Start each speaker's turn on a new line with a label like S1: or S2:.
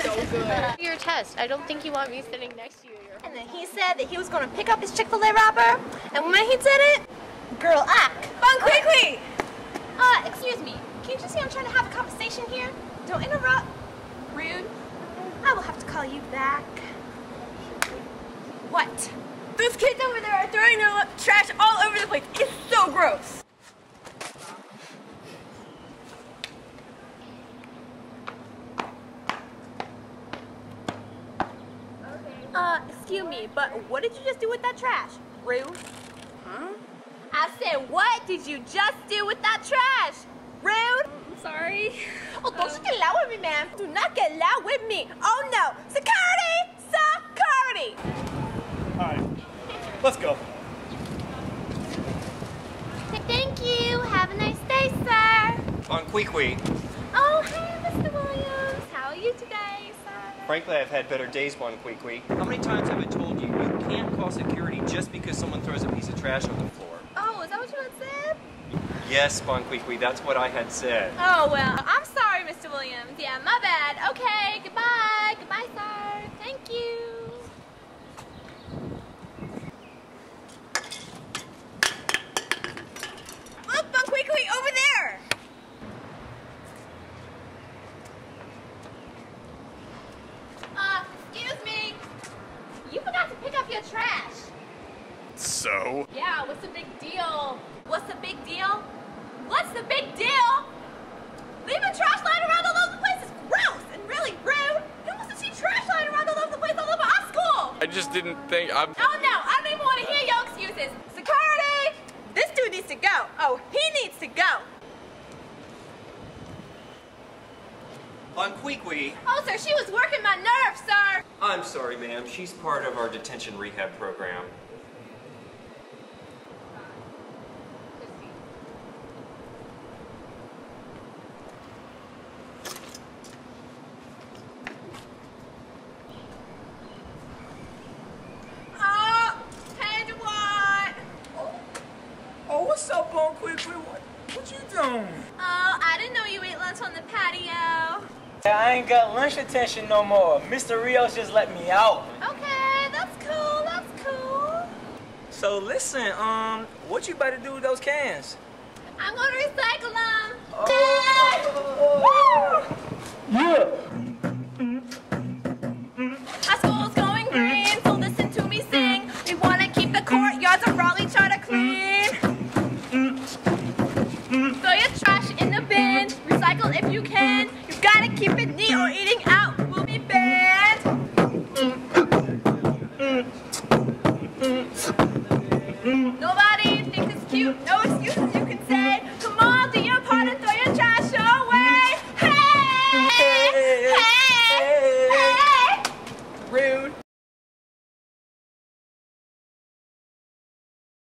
S1: so good. Your test. I don't think you want me sitting next to you.
S2: And then he said that he was going to pick up his Chick-fil-A wrapper, and when he did it, girl, Bon Qui. Excuse me. Can't you see I'm trying to have a conversation here? Don't interrupt. Rude. I will have to call you back. What?
S3: Those kids over there are throwing their trash all over the place. It's so gross.
S2: Excuse me, but what did you just do with that trash? Rude.
S3: Huh?
S2: I said, what did you just do with that trash? Rude.
S3: I'm sorry.
S2: Oh, don't you get loud with me, ma'am. Do not get loud with me. Oh, no. Security! Security!
S4: All right, let's go.
S1: Thank you. Have a nice day, sir.
S5: Bon Qui.
S1: Oh, hey, Mr. Williams. How are you today, sir?
S5: Frankly, I've had better days, Bon Qui. How many times have I told you you can't call security just because someone throws a piece of trash on the floor?
S2: Oh, is that what you had said?
S5: Yes, Bon Qui, that's what I had said.
S2: Oh, well, I'm sorry, Mr. Williams. Yeah, my bad. Okay, goodbye. Goodbye, sir. Thank you.
S3: Look, Bon Qui, over there.
S2: Excuse me. You forgot to pick up your trash.
S4: So?
S2: Yeah, what's the big deal? What's the big deal? What's the big deal? Leaving trash lying around all over the place is gross and really rude. Who wants to see trash lying around all over the place all over our school?
S4: I just didn't think I'm...
S2: Oh no, I don't even want to hear your excuses. Security! This dude needs to go. Oh, he needs to go.
S5: Bon Qui.
S2: Oh, sir, she was working my nerves, sir.
S5: I'm sorry, ma'am. She's part of our detention rehab program.
S6: Oh, what's up, Bon Qui? What you doing?
S2: Oh, I didn't know you ate lunch on the patio.
S6: I ain't got lunch attention no more. Mr. Rios just let me out.
S2: Okay, that's cool, that's cool.
S6: So listen, what you about to do with those cans?
S2: I'm gonna recycle them.
S6: Oh. Yeah.
S2: Our school's going green, so listen to me sing. We wanna keep the courtyards of Raleigh Charter clean. Throw your trash in the bin, recycle if you can. You gotta keep it neat or eating out will be bad. Nobody thinks it's cute, no excuses.